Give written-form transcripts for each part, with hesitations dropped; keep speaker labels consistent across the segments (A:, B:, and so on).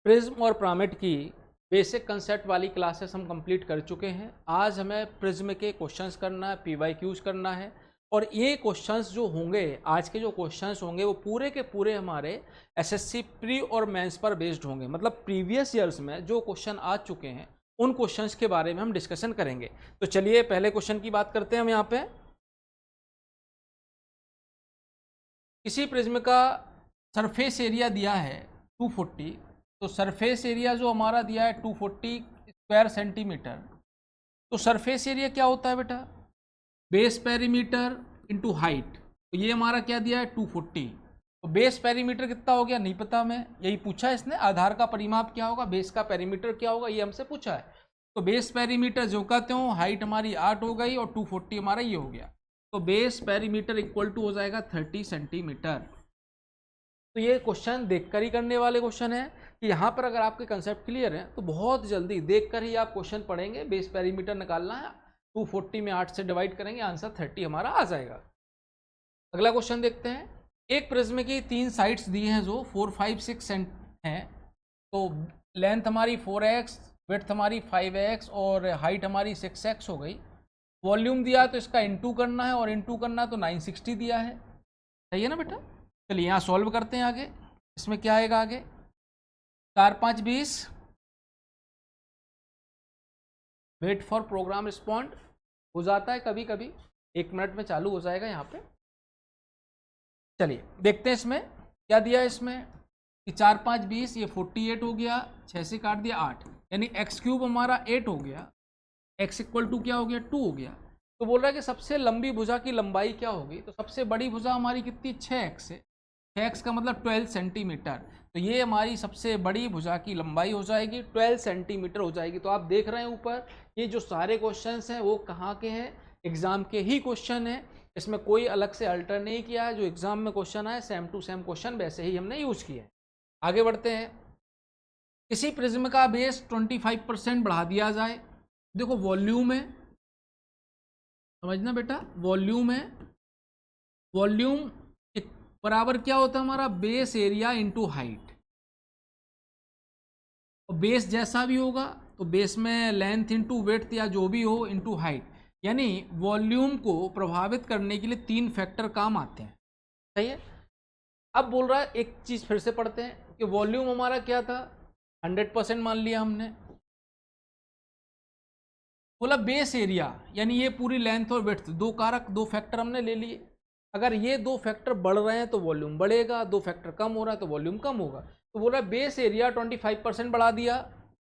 A: Prism और प्रामेट की basic concept वाली क्लासेस हम कंप्लीट कर चुके हैं। आज हमें प्रिज्म के क्वेश्चंस करना है, पीवाईक्यूज करना है। और ये क्वेश्चंस जो होंगे, आज के जो क्वेश्चंस होंगे वो पूरे के पूरे हमारे एसएससी प्री और मेंस पर बेस्ड होंगे। मतलब प्रीवियस ईयर्स में जो क्वेश्चन आ चुके हैं उन क्वेश्चंस के बारे में हम डिस्कशन करेंगे। तो चलिए पहले क्वेश्चन की बात करते हैं हम यहाँ पे। किसी प्रिज्म का सरफेस एरिया दिया है 240, तो सरफेस एरिया जो हमारा दिया है 240 स्क्वायर सेंटीमीटर। तो सरफेस एरिया क्या होता है बेटा? Base perimeter into height. तो ये हमारा क्या दिया है 240। तो बेस पेरीमीटर कितना हो गया नहीं पता हमें, यही पूछा है इसने। आधार का परिमाप क्या होगा, बेस का पेरीमीटर क्या होगा, ये हमसे पूछा है। तो बेस पेरीमीटर जो कहते हो, हाइट हमारी 8 हो गई और 240 हमारा ये हो गया। तो बेस पेरीमीटर इक्वल टू हो जाएगा 30 सेंटीमीटर। तो ये क्वेश्चन देखकर ही करने वाले क्वेश्चन है कि यहाँ पर अगर आपके कंसेप्ट क्लियर है तो बहुत जल्दी देखकर ही आप क्वेश्चन पढ़ेंगे। बेस पेरीमीटर निकालना है, 240 में 8 से डिवाइड करेंगे, आंसर 30 हमारा आ जाएगा। अगला क्वेश्चन देखते हैं। एक प्रिज्म की 3 साइड्स दी हैं जो 4, 5, 6 हैं। तो लेंथ हमारी 4x, विड्थ हमारी 5x और हाइट हमारी 6x हो गई। वॉल्यूम दिया है तो इसका इंटू करना है, और इंटू करना है तो 960 दिया है। सही है ना बेटा? चलिए यहाँ सॉल्व करते हैं आगे। इसमें क्या आएगा आगे? 4, 5, 20। वेट फॉर प्रोग्राम रिस्पॉन्ड हो जाता है कभी कभी, 1 मिनट में चालू हो जाएगा यहाँ पे। चलिए देखते हैं इसमें क्या दिया है। इसमें कि 4, 5, 20, ये 48 हो गया, 6 से काट दिया 8, यानी एक्स क्यूब हमारा 8 हो गया। एक्स इक्वल टू क्या हो गया 2 हो गया। तो बोल रहा है कि सबसे लंबी भुजा की लंबाई क्या होगी। तो सबसे बड़ी भुजा हमारी कितनी, 6x है। 6x का मतलब 12 सेंटीमीटर। तो ये हमारी सबसे बड़ी भुजा की लंबाई हो जाएगी, 12 सेंटीमीटर हो जाएगी। तो आप देख रहे हैं ऊपर ये जो सारे क्वेश्चंस हैं वो कहाँ के हैं, एग्जाम के ही क्वेश्चन है। इसमें कोई अलग से अल्टर नहीं किया है, जो एग्जाम में क्वेश्चन आए सेम टू सेम क्वेश्चन वैसे ही हमने यूज किए हैं। आगे बढ़ते हैं। किसी प्रिज्म का बेस 25% बढ़ा दिया जाए। देखो वॉल्यूम है, समझना बेटा, वॉल्यूम है। वॉल्यूम बराबर क्या होता है हमारा, बेस एरिया इंटू हाइट। और बेस जैसा भी होगा तो बेस में लेंथ इंटू विड्थ या जो भी हो इंटू हाइट। यानी वॉल्यूम को प्रभावित करने के लिए 3 फैक्टर काम आते हैं। सही है। अब बोल रहा है एक चीज फिर से पढ़ते हैं कि वॉल्यूम हमारा क्या था, 100% मान लिया हमने। बोला बेस एरिया, यानी ये पूरी लेंथ और विड्थ, 2 कारक 2 फैक्टर हमने ले लिए। अगर ये 2 फैक्टर बढ़ रहे हैं तो वॉल्यूम बढ़ेगा, 2 फैक्टर कम हो रहा है तो वॉल्यूम कम होगा। तो बोला बेस एरिया 25% बढ़ा दिया,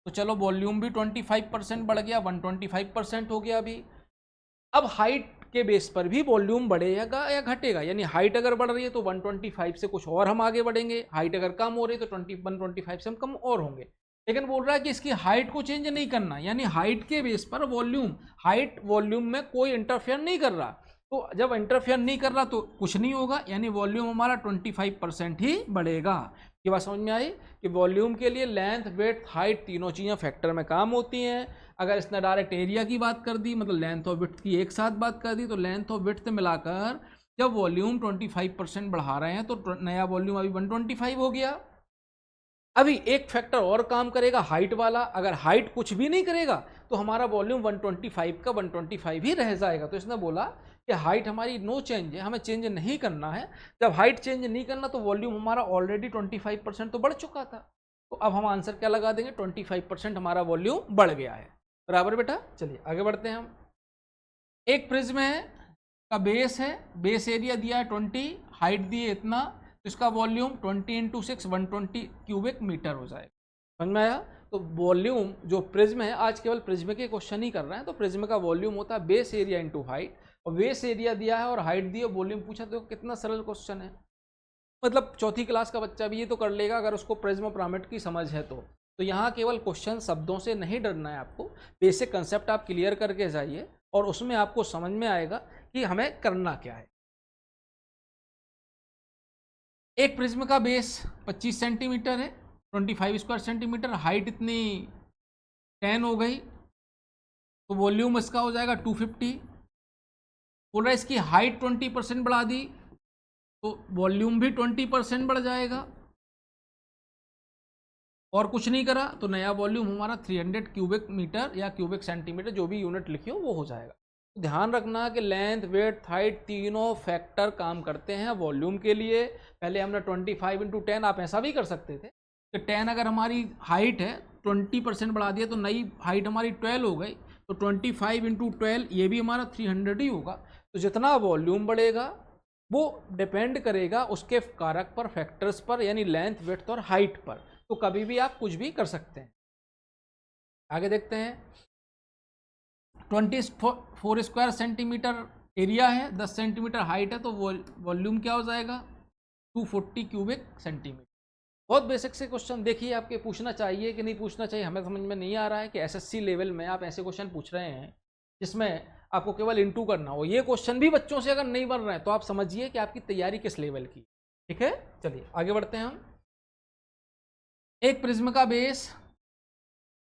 A: तो चलो वॉल्यूम भी 25% बढ़ गया, 125% हो गया अभी। अब हाइट के बेस पर भी वॉल्यूम बढ़ेगा या घटेगा, यानी हाइट अगर बढ़ रही है तो 125 से कुछ और हम आगे बढ़ेंगे, हाइट अगर कम हो रही है तो 125 से हम कम और होंगे। लेकिन बोल रहा है कि इसकी हाइट को चेंज नहीं करना, यानी हाइट के बेस पर वॉल्यूम, हाइट वॉल्यूम में कोई इंटरफेयर नहीं कर रहा। तो जब इंटरफेयर नहीं कर रहा तो कुछ नहीं होगा, यानी वॉल्यूम हमारा 25% ही बढ़ेगा। ये बात समझ में आई कि वॉल्यूम के लिए लेंथ, विड्थ, हाइट तीनों चीज़ें फैक्टर में काम होती हैं। अगर इसने डायरेक्ट एरिया की बात कर दी, मतलब लेंथ और विड्थ की एक साथ बात कर दी, तो लेंथ और विड्थ मिलाकर जब वॉल्यूम 25% बढ़ा रहे हैं तो नया वॉल्यूम अभी 125 हो गया। अभी एक फैक्टर और काम करेगा, हाइट वाला। अगर हाइट कुछ भी नहीं करेगा तो हमारा वॉल्यूम 125 का 125 ही रह जाएगा। तो इसने बोला कि हाइट हमारी नो चेंज है, हमें चेंज नहीं करना है। जब हाइट चेंज नहीं करना तो वॉल्यूम हमारा ऑलरेडी 25% तो बढ़ चुका था। तो अब हम आंसर क्या लगा देंगे, 25% हमारा वॉल्यूम बढ़ गया है। बराबर बेटा। चलिए आगे बढ़ते हैं हम। एक प्रिज्म है का बेस है, बेस एरिया दिया है 20, हाइट दी है इतना, तो इसका वॉल्यूम 20 × 6 120 क्यूबिक मीटर हो जाएगा। समझ में आया? तो वॉल्यूम जो प्रिज्म है, आज केवल प्रिज्म के क्वेश्चन ही कर रहे हैं, तो प्रिज्म का वॉल्यूम होता है बेस एरिया इंटू हाइट। और बेस एरिया दिया है और हाइट दी है, वॉल्यूम पूछा, तो कितना सरल क्वेश्चन है। मतलब चौथी क्लास का बच्चा भी ये तो कर लेगा अगर उसको प्रिज्म पिरामिड की समझ है तो यहाँ केवल क्वेश्चन शब्दों से नहीं डरना है आपको। बेसिक कंसेप्ट आप क्लियर करके जाइए और उसमें आपको समझ में आएगा कि हमें करना क्या है। एक प्रिज्म का बेस 25 सेंटीमीटर है, 25 स्क्वायर सेंटीमीटर, हाइट इतनी 10 हो गई, तो वॉल्यूम इसका हो जाएगा 250। बोल रहा है इसकी हाइट 20% बढ़ा दी तो वॉल्यूम भी 20% बढ़ जाएगा। और कुछ नहीं करा तो नया वॉल्यूम हमारा 300 क्यूबिक मीटर या क्यूबिक सेंटीमीटर, जो भी यूनिट लिखी हो वो हो जाएगा। तो ध्यान रखना कि लेंथ, वेड्थ, हाइट तीनों फैक्टर काम करते हैं वॉल्यूम के लिए। पहले हमने 25 इंटू 10, आप ऐसा भी कर सकते थे कि 10 अगर हमारी हाइट है 20% बढ़ा दिया तो नई हाइट हमारी 12 हो गई, तो 25 इंटू 12 ये भी हमारा 300 ही होगा। तो जितना वॉल्यूम बढ़ेगा वो डिपेंड करेगा उसके कारक पर, फैक्टर्स पर, यानी लेंथ, विड्थ और हाइट पर। तो कभी भी आप कुछ भी कर सकते हैं। आगे देखते हैं। 24 स्क्वायर सेंटीमीटर एरिया है, 10 सेंटीमीटर हाइट है, तो वॉल्यूम क्या हो जाएगा 240 क्यूबिक सेंटीमीटर। बहुत बेसिक से क्वेश्चन देखिए, आपके पूछना चाहिए कि नहीं पूछना चाहिए, हमें समझ में नहीं आ रहा है कि एसएससी लेवल में आप ऐसे क्वेश्चन पूछ रहे हैं जिसमें आपको केवल इंटू करना हो। ये क्वेश्चन भी बच्चों से अगर नहीं बन रहे हैं तो आप समझिए कि आपकी तैयारी किस लेवल की। ठीक है, चलिए आगे बढ़ते हैं हम। एक प्रिज्म का बेस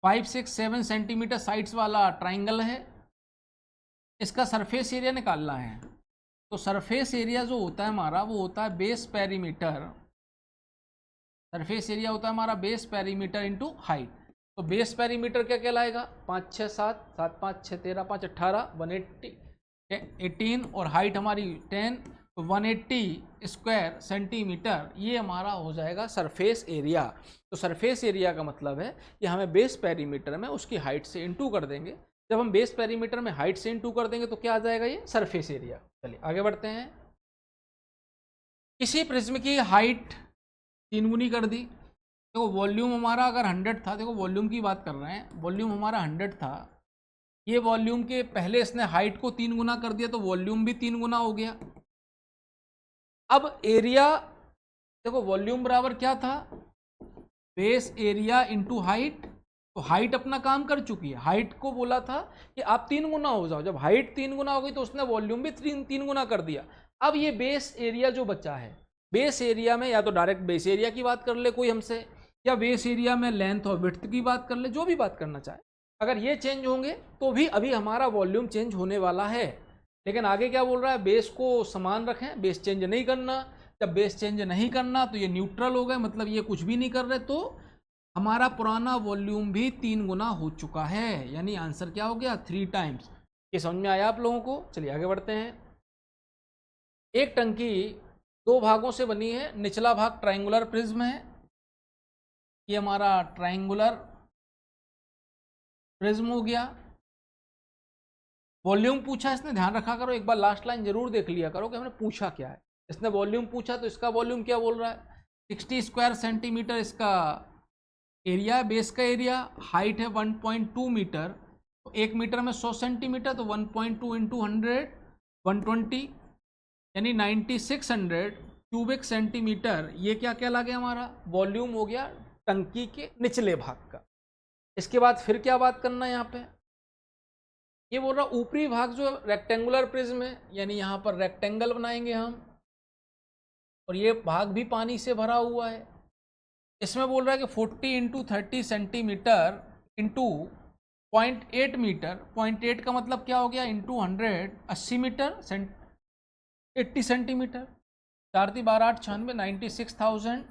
A: 5, 6, 7 सेंटीमीटर साइड्स वाला ट्राइंगल है। इसका सरफेस एरिया निकालना है। तो सरफेस एरिया जो होता है हमारा वो होता है बेस पेरीमीटर। सरफेस एरिया होता है हमारा बेस पेरीमीटर इंटू हाइट। तो बेस पेरीमीटर क्या कहलाएगा 5, 6, 7, 7, 5, 6, 13, 5, 18, 180, 18 और हाइट हमारी 10, तो 180 स्क्वायर सेंटीमीटर ये हमारा हो जाएगा सरफेस एरिया। तो सरफेस एरिया का मतलब है कि हमें बेस पेरीमीटर में उसकी हाइट से इंटू कर देंगे। जब हम बेस पेरीमीटर में हाइट से इंटू कर देंगे तो क्या आ जाएगा ये सरफेस एरिया। चलिए आगे बढ़ते हैं। किसी प्रिज्म की हाइट 3 गुनी कर दी। देखो वॉल्यूम हमारा अगर 100 था, देखो वॉल्यूम की बात कर रहे हैं, वॉल्यूम हमारा 100 था, ये वॉल्यूम के पहले इसने हाइट को 3 गुना कर दिया तो वॉल्यूम भी 3 गुना हो गया। अब एरिया, देखो वॉल्यूम बराबर क्या था बेस एरिया इंटू हाइट। तो हाइट अपना काम कर चुकी है, हाइट को बोला था कि आप 3 गुना हो जाओ, जब हाइट 3 गुना हो गई तो उसने वॉल्यूम भी 3 गुना कर दिया। अब ये बेस एरिया जो बचा है, बेस एरिया में या तो डायरेक्ट बेस एरिया की बात कर ले कोई हमसे, या बेस एरिया में लेंथ और विड्थ की बात कर ले, जो भी बात करना चाहे। अगर ये चेंज होंगे तो भी अभी हमारा वॉल्यूम चेंज होने वाला है। लेकिन आगे क्या बोल रहा है, बेस को समान रखें, बेस चेंज नहीं करना। जब बेस चेंज नहीं करना तो ये न्यूट्रल हो गए, मतलब ये कुछ भी नहीं कर रहे, तो हमारा पुराना वॉल्यूम भी 3 गुना हो चुका है। यानी आंसर क्या हो गया 3 टाइम्स। ये समझ में आया आप लोगों को। चलिए आगे बढ़ते हैं। एक टंकी 2 भागों से बनी है। निचला भाग ट्रायंगुलर प्रिज्म है, ये हमारा ट्रायंगुलर प्रिज्म हो गया। वॉल्यूम पूछा इसने, ध्यान रखा करो, एक बार लास्ट लाइन जरूर देख लिया करो कि हमने पूछा क्या है। इसने वॉल्यूम पूछा तो इसका वॉल्यूम क्या बोल रहा है 60 स्क्वायर सेंटीमीटर इसका एरिया, बेस का एरिया, हाइट है 1.2 मीटर, तो 1 मीटर में 100 सेंटीमीटर, तो 1.2 इंटू 100 120, यानी 9600 क्यूबिक सेंटीमीटर। ये क्या कहला गया हमारा वॉल्यूम हो गया टंकी के निचले भाग का। इसके बाद फिर क्या बात करना है यहाँ पे, ये बोल रहा ऊपरी भाग जो रेक्टेंगुलर प्रिज्म है, यानी यहाँ पर रेक्टेंगल बनाएंगे हम, और ये भाग भी पानी से भरा हुआ है। इसमें बोल रहा है कि 40 इंटू 30 सेंटीमीटर इंटू 0.8 मीटर, 0.8 का मतलब क्या हो गया into 100, 80 metre 80 centimetre, 4 × 12 = 8, 96, 96,000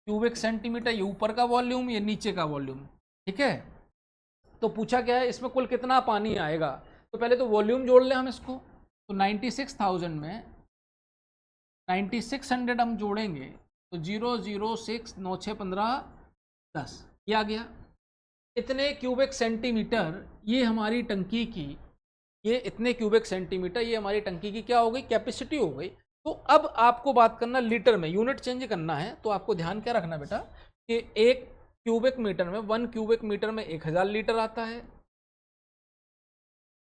A: cubic centimetre. ये ऊपर का वॉल्यूम, ये नीचे का वॉल्यूम। ठीक है, तो पूछा क्या है इसमें कुल कितना पानी आएगा। तो पहले तो वॉल्यूम जोड़ लें हम इसको, तो 96,000 में 9600 हम जोड़ेंगे तो 006 9 6 15 10, ये आ गया। इतने क्यूबिक सेंटीमीटर ये हमारी टंकी की, ये इतने क्यूबिक सेंटीमीटर ये हमारी टंकी की क्या हो गई कैपेसिटी हो गई। तो अब आपको बात करना लीटर में, यूनिट चेंज करना है। तो आपको ध्यान क्या रखना बेटा कि 1 क्यूबिक मीटर में, 1 क्यूबिक मीटर में 1000 लीटर आता है।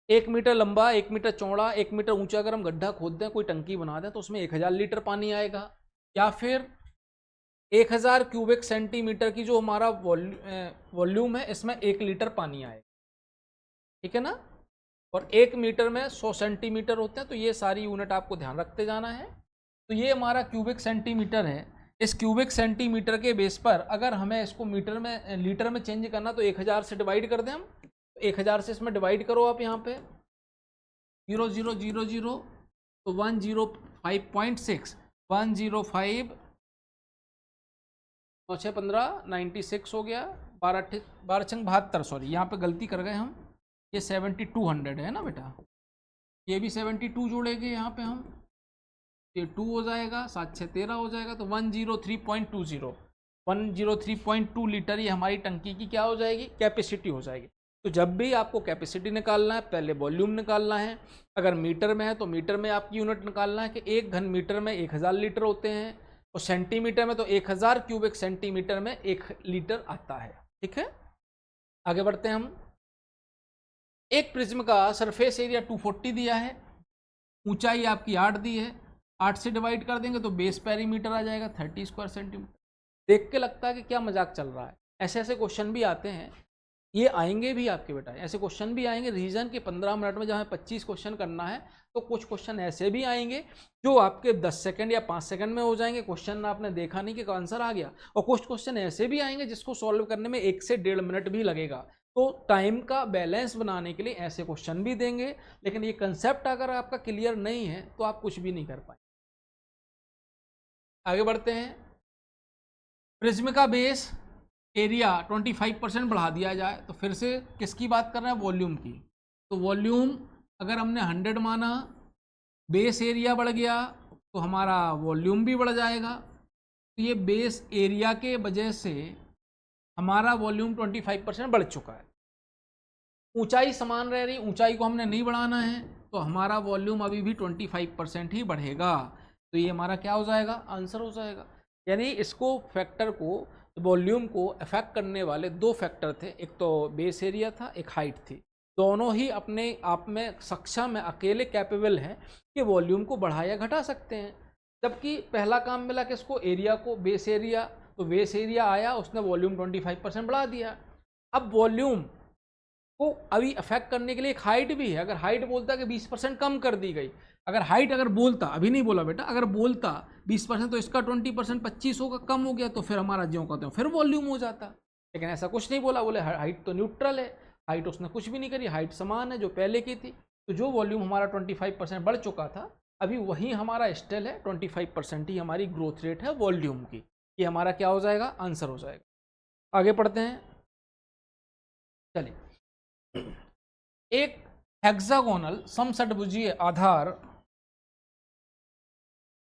A: 1 मीटर लंबा, 1 मीटर चौड़ा, 1 मीटर ऊंचा अगर हम गड्ढा खोद दें, कोई टंकी बना दें, तो उसमें 1000 लीटर पानी आएगा। या फिर 1000 क्यूबिक सेंटीमीटर की जो हमारा वॉल्यूम है, इसमें 1 लीटर पानी आएगा। ठीक है ना, और 1 मीटर में 100 सेंटीमीटर होते हैं। तो ये सारी यूनिट आपको ध्यान रखते जाना है। तो ये हमारा क्यूबिक सेंटीमीटर है। इस क्यूबिक सेंटीमीटर के बेस पर अगर हमें इसको मीटर में, लीटर में चेंज करना, तो 1000 से डिवाइड कर दें हम। 1000 से इसमें डिवाइड करो आप, यहाँ पे 0 0 0 0, तो 105.6, 105 9 6 15 96 हो गया, 12 छंग 72, सॉरी यहाँ पे गलती कर गए हम, ये 7200 है ना बेटा, ये भी 72 जोड़ेंगे यहाँ पे हम, ये 2 हो जाएगा, 7 6 13 हो जाएगा, तो 103.20 103.2 लीटर ये हमारी टंकी की क्या हो जाएगी, कैपेसिटी हो जाएगी। तो जब भी आपको कैपेसिटी निकालना है पहले वॉल्यूम निकालना है, अगर मीटर में है तो मीटर में आपकी यूनिट निकालना है कि 1 घन मीटर में 1000 लीटर होते हैं, और सेंटीमीटर में तो 1000 क्यूबिक सेंटीमीटर में 1 लीटर आता है। ठीक है, आगे बढ़ते हैं हम। एक प्रिज्म का सरफेस एरिया 240 दिया है, ऊंचाई आपकी 8 दी है, 8 से डिवाइड कर देंगे तो बेस पेरीमीटर आ जाएगा 30 स्क्वायर सेंटीमीटर। देख के लगता है कि क्या मजाक चल रहा है, ऐसे ऐसे क्वेश्चन भी आते हैं, ये आएंगे भी आपके बेटा, ऐसे क्वेश्चन भी आएंगे। रीजन के 15 मिनट में जब हमें 25 क्वेश्चन करना है तो कुछ क्वेश्चन ऐसे भी आएंगे जो आपके 10 सेकंड या 5 सेकंड में हो जाएंगे, क्वेश्चन आपने देखा नहीं कि आंसर आ गया, और कुछ क्वेश्चन ऐसे भी आएंगे जिसको सॉल्व करने में 1 से 1.5 मिनट भी लगेगा। तो टाइम का बैलेंस बनाने के लिए ऐसे क्वेश्चन भी देंगे, लेकिन ये कंसेप्ट अगर आपका क्लियर नहीं है तो आप कुछ भी नहीं कर पाएंगे। आगे बढ़ते हैं। प्रिज्म का बेस एरिया 25% बढ़ा दिया जाए, तो फिर से किसकी बात कर रहे हैं, वॉल्यूम की। तो वॉल्यूम अगर हमने 100 माना, बेस एरिया बढ़ गया तो हमारा वॉल्यूम भी बढ़ जाएगा। तो ये बेस एरिया के वजह से हमारा वॉल्यूम 25% बढ़ चुका है। ऊंचाई समान रह रही, ऊंचाई को हमने नहीं बढ़ाना है, तो हमारा वॉल्यूम अभी भी 25% ही बढ़ेगा। तो ये हमारा क्या हो जाएगा, आंसर हो जाएगा। यानी इसको फैक्टर को, वॉल्यूम को अफेक्ट करने वाले 2 फैक्टर थे, एक तो बेस एरिया था, एक हाइट थी। दोनों ही अपने आप में सक्षम है, अकेले कैपेबल हैं कि वॉल्यूम को बढ़ा या घटा सकते हैं। जबकि पहला काम मिला किसको, एरिया को, बेस एरिया। तो बेस एरिया आया, उसने वॉल्यूम 25% बढ़ा दिया। अब वॉल्यूम को अभी अफेक्ट करने के लिए एक हाइट भी है। अगर हाइट बोलता कि 20% कम कर दी गई, अगर हाइट अगर बोलता, अभी नहीं बोला बेटा, अगर बोलता 20% तो इसका 20% 25 होगा, कम हो गया, तो फिर हमारा ज्यों का त्यों फिर वॉल्यूम हो जाता। लेकिन ऐसा कुछ नहीं बोला, बोले हाइट तो न्यूट्रल है, हाइट उसने कुछ भी नहीं करी, हाइट समान है जो पहले की थी। तो जो वॉल्यूम हमारा 25% बढ़ चुका था, अभी वही हमारा स्टिल है, 25% ही हमारी ग्रोथ रेट है वॉल्यूम की। ये हमारा क्या हो जाएगा, आंसर हो जाएगा। आगे पढ़ते हैं, चलिए। एक हेक्सागोनल समषटभुजीय आधार,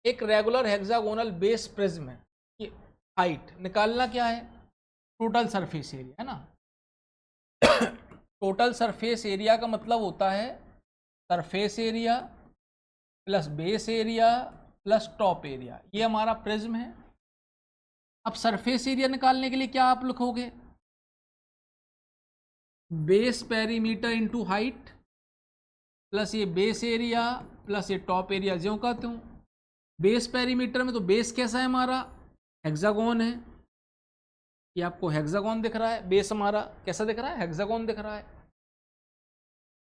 A: एक रेगुलर हेक्सागोनल बेस प्रिज्म की हाइट निकालना क्या है, टोटल सरफेस एरिया है ना। टोटल सरफेस एरिया का मतलब होता है surface area plus base area plus top area, ये हमारा प्रिज्म है। अब सरफेस एरिया निकालने के लिए क्या आप लिखोगे, base perimeter into height plus ये बेस एरिया प्लस ये टॉप एरिया, ज्यों का त्यों। बेस पेरीमीटर में तो बेस कैसा है हमारा, हेक्सागोन है, ये आपको हेक्सागोन दिख रहा है। बेस हमारा कैसा दिख रहा है, हेक्सागोन दिख रहा है।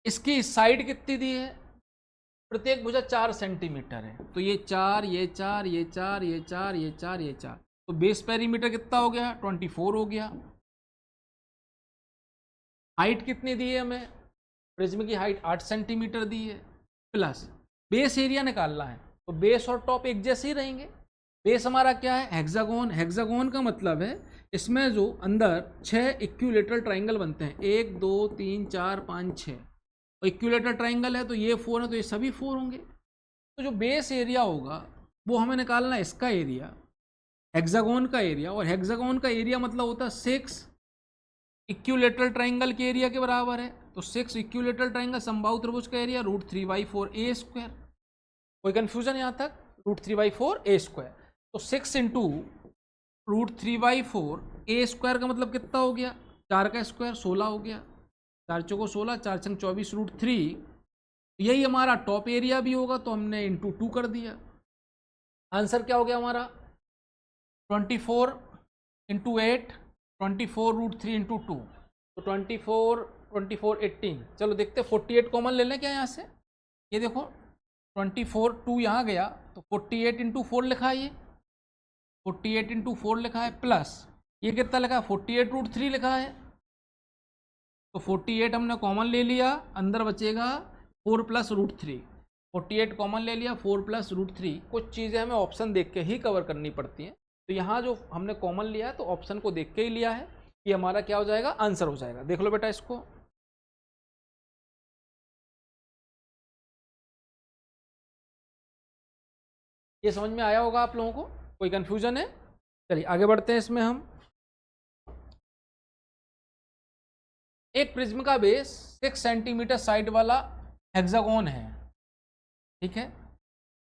A: इसकी साइड कितनी दी है, प्रत्येक भुजा 4 सेंटीमीटर है, तो ये 4, ये 4, ये 4, ये 4, ये 4, ये 4, तो बेस पेरीमीटर कितना हो गया, 24 हो गया। हाइट कितनी दी है हमें, प्रिज्म की हाइट 8 सेंटीमीटर दी है, प्लस बेस एरिया निकालना है, तो बेस और टॉप एक जैसे ही रहेंगे। बेस हमारा क्या है, हेक्सागोन। हेक्सागोन का मतलब है इसमें जो अंदर 6 इक्विलेटरल ट्राइंगल बनते हैं, 1 2 3 4 5 6, और इक्विलेटरल ट्राइंगल है तो ये 4 है, तो ये सभी 4 होंगे। तो जो बेस एरिया होगा वो हमें निकालना है, इसका एरिया, हेक्सागोन का एरिया। और हेक्सागोन का एरिया मतलब होता है 6 इक्विलेटरल ट्राइंगल के एरिया के बराबर है। तो 6 इक्विलेटरल ट्राइंगल समबाहु त्रिभुज का एरिया √3/4a²। कोई कंफ्यूजन यहाँ तक, √3/4a²। तो 6 इंटू √3/4a² का मतलब कितना हो गया, 4 का स्क्वायर 16 हो गया, 4 चौको 16, 4 छंग 24 √3। यही हमारा टॉप एरिया भी होगा, तो हमने इंटू 2 कर दिया। आंसर क्या हो गया हमारा, 24 इंटू 8, 24 √3 इंटू 2, तो 24 24 18। चलो देखते 48 कॉमन ले लें क्या यहाँ से, ये देखो 24 2 यहाँ गया, तो 48 इंटू 4 लिखा है, ये 48 इंटू 4 लिखा है, प्लस ये कितना लिखा है, 48 √3 लिखा है। तो 48 हमने कॉमन ले लिया, अंदर बचेगा 4 प्लस √3। 48 कॉमन ले लिया, 4 प्लस √3। कुछ चीज़ें हमें ऑप्शन देख के ही कवर करनी पड़ती हैं, तो यहाँ जो हमने कॉमन लिया है तो ऑप्शन को देख के ही लिया है, ये हमारा क्या हो जाएगा, आंसर हो जाएगा। देख लो बेटा इसको। ये समझ में आया होगा आप लोगों को, कोई कंफ्यूजन है? चलिए आगे बढ़ते हैं इसमें हम। एक प्रिज्म का बेस 6 सेंटीमीटर साइड वाला हेक्सागोन है, ठीक है।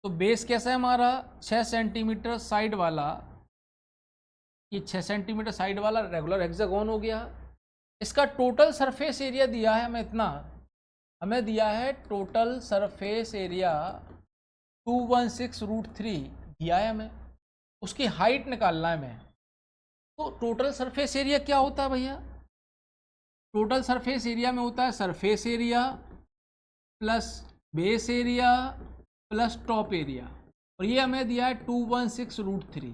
A: तो बेस कैसा है हमारा, 6 सेंटीमीटर साइड वाला, ये 6 सेंटीमीटर साइड वाला रेगुलर हेक्सागोन हो गया। इसका टोटल सरफेस एरिया दिया है हमें इतना, हमें दिया है टोटल सरफेस एरिया 216√3 दिया है हमें, उसकी हाइट निकालना है हमें। तो टोटल सरफेस एरिया क्या होता है भैया, टोटल सरफेस एरिया में होता है surface area plus base area plus top area, और ये हमें दिया है 216√3।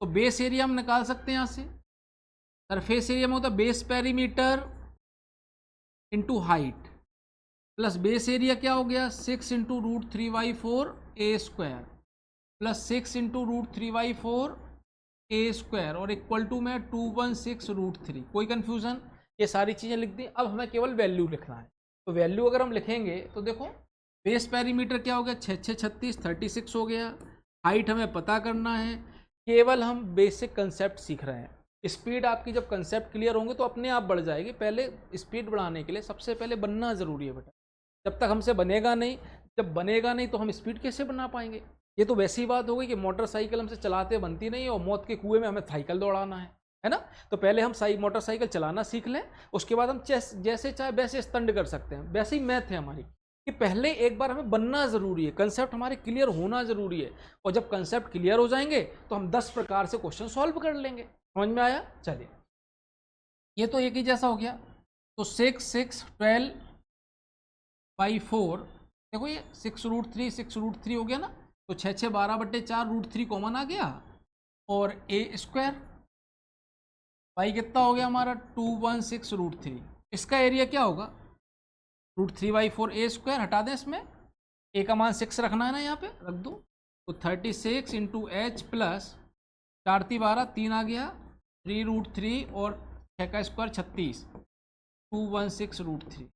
A: तो बेस एरिया हम निकाल सकते हैं यहाँ से, सरफेस एरिया में होता है base perimeter into height, plus base area क्या हो गया 6 इंटू √3/4 ए स्क्वायर, प्लस 6 इंटू √3/4 ए स्क्वायर, और इक्वल टू में 216√3। कोई कन्फ्यूज़न? ये सारी चीज़ें लिख दी। अब हमें केवल वैल्यू लिखना है। तो वैल्यू अगर हम लिखेंगे तो देखो, बेस पेरीमीटर क्या हो गया 6 6 36 36 हो गया। हाइट हमें पता करना है, केवल हम बेसिक कंसेप्ट सीख रहे हैं। स्पीड आपकी जब कंसेप्ट क्लियर होंगे तो अपने आप बढ़ जाएगी। पहले स्पीड बढ़ाने के लिए सबसे पहले बनना ज़रूरी है बेटा। जब तक हमसे बनेगा नहीं, जब बनेगा नहीं तो हम स्पीड कैसे बना पाएंगे? ये तो वैसी बात हो गई कि मोटरसाइकिल हमसे चलाते बनती नहीं और मौत के कुएं में हमें साइकिल दौड़ाना है ना। तो पहले हम मोटरसाइकिल चलाना सीख लें, उसके बाद हम जैसे चाहे वैसे स्टंट कर सकते हैं। वैसे ही मैथ है हमारी कि पहले एक बार हमें बनना ज़रूरी है, कंसेप्ट हमारे क्लियर होना ज़रूरी है। और जब कंसेप्ट क्लियर हो जाएंगे तो हम 10 प्रकार से क्वेश्चन सॉल्व कर लेंगे। समझ में आया? चलिए, ये तो एक ही जैसा हो गया। तो 6 6 12/4, देखो ये 6√3 6√3 हो गया ना। तो 6 6 12/4 √3 कॉमन आ गया, और ए स्क्वायर भाई कितना हो गया हमारा 216√3। इसका एरिया क्या होगा √3/4 ए स्क्वायर, हटा दें इसमें, ए का मान 6 रखना है ना, यहाँ पे रख दो। तो 36 इंटू एच प्लस 4 3 12 3 आ गया 3√3 और 6 का स्क्वायर 36, 216√3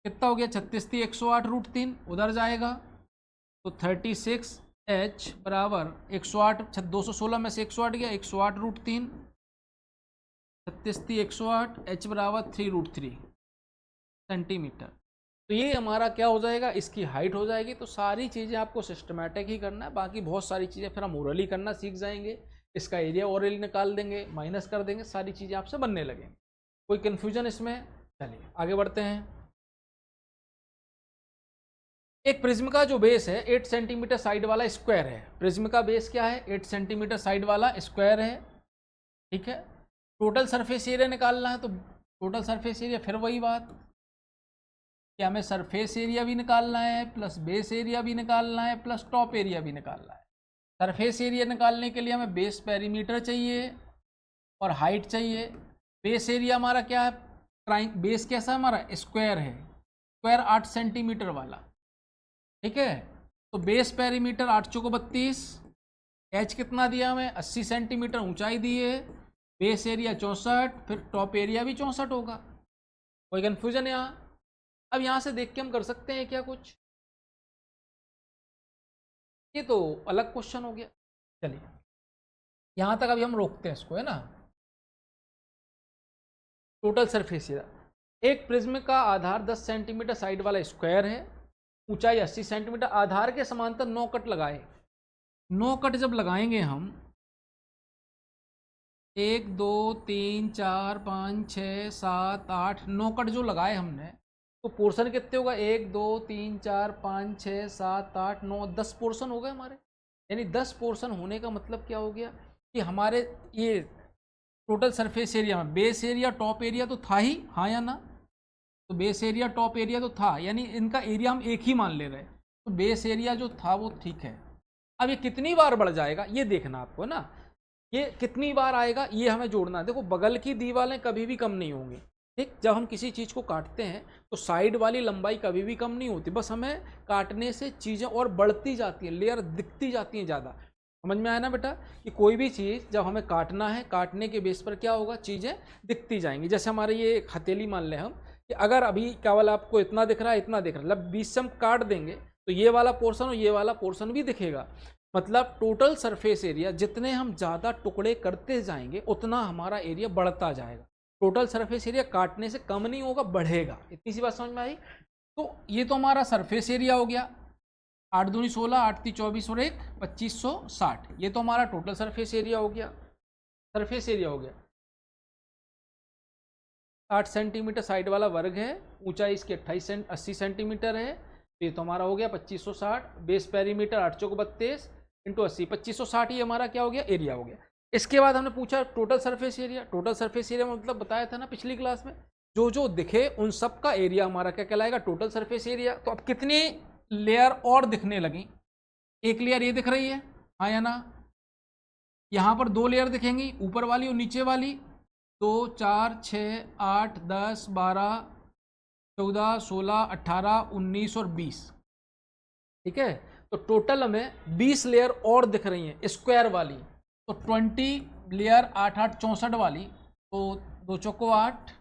A: कितना हो गया 36 थी 108√3 उधर जाएगा। तो 36H बराबर 108, 216 में से 108 गया 108√3, 36 थी 108, H बराबर 3√3 सेंटीमीटर। तो ये हमारा क्या हो जाएगा, इसकी हाइट हो जाएगी। तो सारी चीज़ें आपको सिस्टमेटिक ही करना है, बाकी बहुत सारी चीज़ें फिर हम ओरली करना सीख जाएंगे। इसका एरिया ओरली निकाल देंगे, माइनस कर देंगे, सारी चीज़ें आपसे बनने लगेंगी। कोई कन्फ्यूजन इसमें? चलिए आगे बढ़ते हैं। एक प्रिज्म का जो बेस है 8 सेंटीमीटर साइड वाला स्क्वायर है। प्रिज्म का बेस क्या है 8 सेंटीमीटर साइड वाला स्क्वायर है, ठीक है। टोटल सरफेस एरिया निकालना है, तो टोटल सरफेस एरिया फिर वही बात कि हमें सरफेस एरिया भी निकालना है, प्लस बेस एरिया भी निकालना है, प्लस टॉप एरिया भी निकालना है। सरफेस एरिया निकालने के लिए हमें बेस पेरीमीटर चाहिए और हाइट चाहिए। बेस एरिया हमारा क्या है, बेस कैसा है हमारा स्क्वायर है, स्क्वायर 8 सेंटीमीटर वाला, ठीक है। तो बेस पेरीमीटर 8 चौको 32, एच कितना दिया हमें 80 सेंटीमीटर ऊंचाई दी है, बेस एरिया 64, फिर टॉप एरिया भी 64 होगा। कोई कन्फ्यूजन यहाँ? अब यहाँ से देख के हम कर सकते हैं क्या कुछ? ये तो अलग क्वेश्चन हो गया। चलिए यहाँ तक अभी हम रोकते हैं इसको, है ना। टोटल सरफेस एरिया, एक प्रिज्म का आधार 10 सेंटीमीटर साइड वाला स्क्वायर है, ऊंचाई 80 सेंटीमीटर, आधार के समांतर 9 कट लगाए। 9 कट जब लगाएंगे हम 1 2 3 4 5 6 7 8 9 कट जो लगाए हमने, तो पोर्शन कितने होगा 1 2 3 4 5 6 7 8 9 10 पोर्शन हो गए हमारे। यानी 10 पोर्शन होने का मतलब क्या हो गया कि हमारे ये टोटल सरफेस एरिया में बेस एरिया टॉप एरिया तो था ही, हाँ या ना। तो बेस एरिया टॉप एरिया तो था, यानी इनका एरिया हम एक ही मान ले रहे हैं। तो बेस एरिया जो था वो ठीक है। अब ये कितनी बार बढ़ जाएगा ये देखना आपको ना, ये कितनी बार आएगा ये हमें जोड़ना है। देखो बगल की दीवारें कभी भी कम नहीं होंगी, ठीक। जब हम किसी चीज़ को काटते हैं तो साइड वाली लंबाई कभी भी कम नहीं होती, बस हमें काटने से चीज़ें और बढ़ती जाती हैं, लेयर दिखती जाती हैं ज़्यादा। समझ में आया ना बेटा कि कोई भी चीज़ जब हमें काटना है, काटने के बेस पर क्या होगा, चीज़ें दिखती जाएंगी। जैसे हमारे ये एक हथेली मान लें हम कि अगर अभी केवल आपको इतना दिख रहा है, इतना दिख रहा है, मतलब बीच से हम काट देंगे तो ये वाला पोर्शन और ये वाला पोर्शन भी दिखेगा। मतलब टोटल सरफेस एरिया जितने हम ज़्यादा टुकड़े करते जाएंगे उतना हमारा एरिया बढ़ता जाएगा। टोटल सरफेस एरिया काटने से कम नहीं होगा, बढ़ेगा। इतनी सी बात समझ में आई। तो ये तो हमारा सरफेस एरिया हो गया, 8 दूनी 16, 8 ती 24 और 1 2560। ये तो हमारा टोटल सरफेस एरिया हो गया, सरफेस एरिया हो गया। 8 सेंटीमीटर साइड वाला वर्ग है, ऊंचाई इसकी 80 सेंटीमीटर है। तो ये तो हमारा हो गया 2560। बेस पेरीमीटर 8 चौक 32 इंटू 80, 2560 ये हमारा क्या हो गया, एरिया हो गया। इसके बाद हमने पूछा total surface area. Total surface area मतलब बताया था ना पिछली क्लास में, जो जो दिखे उन सब का एरिया हमारा क्या कहलाएगा, टोटल सरफेस एरिया। तो अब कितनी लेयर और दिखने लगी, एक लेयर ये दिख रही है, हाँ या ना, यहाँ पर 2 लेयर दिखेंगी, ऊपर वाली और नीचे वाली। 2 4 6 8 10 12 14 16 18 19 और 20, ठीक है। तो टोटल हमें 20 लेयर और दिख रही हैं स्क्वायर वाली। तो 20 लेयर 8 8 64 वाली, तो 2 चौको 8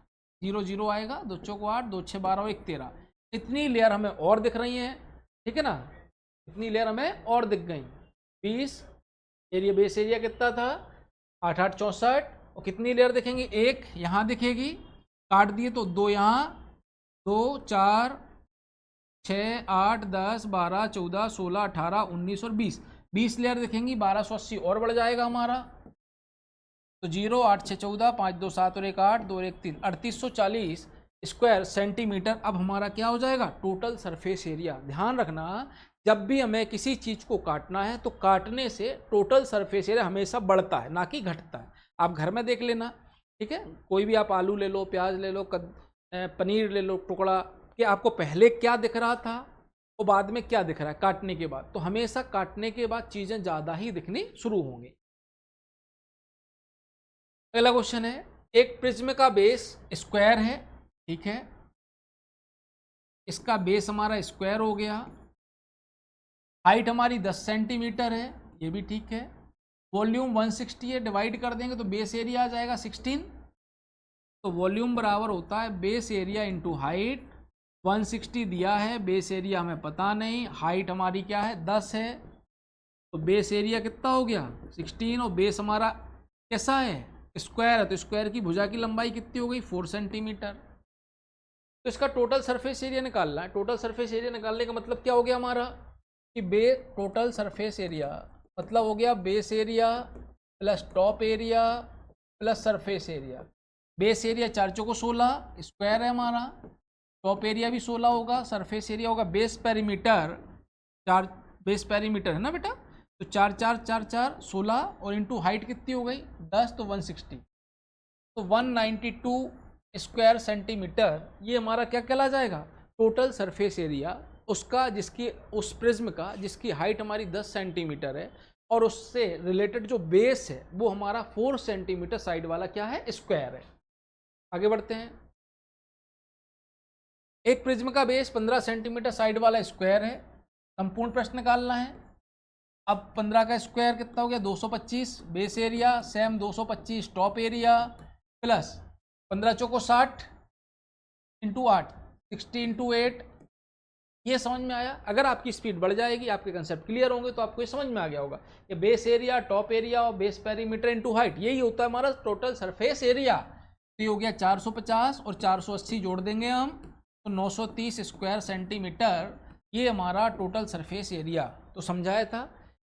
A: 0 0 आएगा, 2 चौको 8 2 6 12 और 1 13। इतनी लेयर हमें और दिख रही हैं, ठीक है ना, इतनी लेयर हमें और दिख गई। 20 एरिया, बेस एरिया कितना था 8 8 64, और कितनी लेयर दिखेंगी, एक यहाँ दिखेगी, काट दिए तो 2 यहाँ, 2 4 6 8 10 12 14 16 18 19 और 20, 20 लेयर दिखेंगी। 1280 और बढ़ जाएगा हमारा। तो 0 8 6 14 5 2 7 और 1 8 2 और 1 3, 3840 स्क्वायर सेंटीमीटर अब हमारा क्या हो जाएगा, टोटल सरफेस एरिया। ध्यान रखना, जब भी हमें किसी चीज़ को काटना है तो काटने से टोटल सरफेस एरिया हमेशा बढ़ता है, ना कि घटता है। आप घर में देख लेना, ठीक है, कोई भी आप आलू ले लो, प्याज ले लो, पनीर ले लो टुकड़ा, कि आपको पहले क्या दिख रहा था और बाद में क्या दिख रहा है काटने के बाद। तो हमेशा काटने के बाद चीज़ें ज़्यादा ही दिखनी शुरू होंगी। अगला क्वेश्चन है, एक प्रिज्म का बेस स्क्वायर है, ठीक है, इसका बेस हमारा स्क्वायर हो गया, हाइट हमारी 10 सेंटीमीटर है, ये भी ठीक है, वॉल्यूम 160 है, डिवाइड कर देंगे तो बेस एरिया आ जाएगा 16। तो वॉल्यूम बराबर होता है बेस एरिया इंटू हाइट। 160 दिया है, बेस एरिया हमें पता नहीं, हाइट हमारी क्या है 10 है, तो बेस एरिया कितना हो गया 16, और बेस हमारा कैसा है, स्क्वायर है, तो स्क्वायर की भुजा की लंबाई कितनी हो गई 4 सेंटीमीटर। तो इसका टोटल सरफेस एरिया निकालना है। टोटल सरफेस एरिया निकालने का मतलब क्या हो गया हमारा कि टोटल सरफेस एरिया मतलब हो गया base area plus top area plus surface area. Base area 4 चौको 16 स्क्वायर है हमारा, टॉप एरिया भी 16 होगा, सरफेस एरिया होगा बेस पेरीमीटर 4, बेस पेरीमीटर है ना बेटा, तो 4 4 4 4 16 और इंटू हाइट कितनी हो गई 10, तो 160, तो 192 स्क्वायर सेंटीमीटर ये हमारा क्या कहला जाएगा, टोटल सरफेस एरिया उसका, जिसकी उस प्रिज्म का जिसकी हाइट हमारी 10 सेंटीमीटर है और उससे रिलेटेड जो बेस है वो हमारा 4 सेंटीमीटर साइड वाला क्या है, स्क्वायर है। आगे बढ़ते हैं। एक प्रिज्म का बेस 15 सेंटीमीटर साइड वाला स्क्वायर है, संपूर्ण प्रश्न निकालना है। अब 15 का स्क्वायर कितना हो गया 225, base area same 225, top area plus 15 चौको 60 इंटू 8 60 इंटू 8। ये समझ में आया। अगर आपकी स्पीड बढ़ जाएगी, आपके कंसेप्ट क्लियर होंगे तो आपको ये समझ में आ गया होगा कि बेस एरिया टॉप एरिया और बेस पेरीमीटर इंटू हाइट यही होता है हमारा टोटल सरफेस एरिया। तो ये हो गया 450 और 480 जोड़ देंगे हम तो 930 स्क्वायर सेंटीमीटर ये हमारा टोटल सरफेस एरिया। तो समझाया था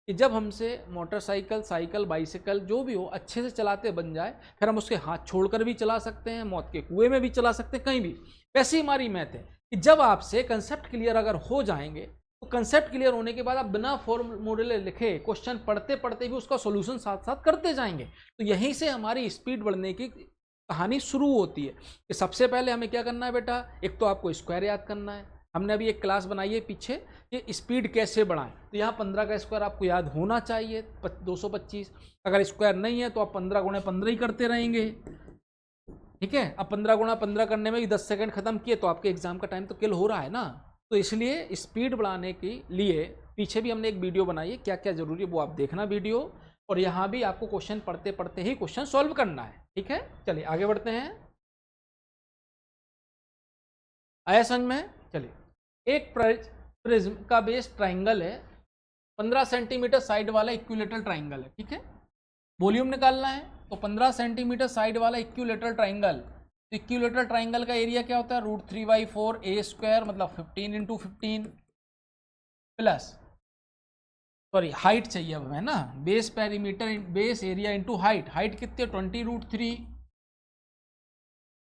A: कि जब हमसे मोटरसाइकिल, साइकिल, बाइसिकल जो भी हो अच्छे से चलाते बन जाए, फिर हम उसके हाथ छोड़कर भी चला सकते हैं, मौत के कुएं में भी चला सकते हैं, कहीं भी। वैसे ही हमारी मैथ है कि जब आपसे कंसेप्ट क्लियर अगर हो जाएंगे तो कंसेप्ट क्लियर होने के बाद आप बिना फॉर्मूले लिखे क्वेश्चन पढ़ते पढ़ते भी उसका सॉल्यूशन साथ साथ करते जाएंगे। तो यहीं से हमारी स्पीड बढ़ने की कहानी शुरू होती है कि सबसे पहले हमें क्या करना है बेटा, एक तो आपको स्क्वायर याद करना है। हमने अभी एक क्लास बनाई है पीछे कि स्पीड कैसे बढ़ाएं, तो यहाँ 15 का स्क्वायर आपको याद होना चाहिए 225। अगर स्क्वायर नहीं है तो आप 15 गुणे 15 ही करते रहेंगे, ठीक है। अब 15 गुणा 15 करने में भी 10 सेकंड खत्म किए तो आपके एग्जाम का टाइम तो किल हो रहा है ना। तो इसलिए स्पीड बढ़ाने के लिए पीछे भी हमने एक वीडियो बनाई है, क्या क्या जरूरी है वो आप देखना वीडियो, और यहाँ भी आपको क्वेश्चन पढ़ते पढ़ते ही क्वेश्चन सॉल्व करना है। ठीक है, चलिए आगे बढ़ते हैं। आया समझ में? चलिए, एक प्रिज्म का बेस ट्राइंगल है, 15 सेंटीमीटर साइड वाला इक्विलेटरल ट्राइंगल है। ठीक है, वॉल्यूम निकालना है तो 15 सेंटीमीटर साइड वाला इक्विलेटरल ट्राइंगल, तो इक्विलेटरल ट्राइंगल का एरिया क्या होता है, √3/4 a स्क्वायर, मतलब 15 × 15 प्लस, सॉरी हाइट चाहिए अब है ना, base perimeter base area into height, height कितनी है 20√3,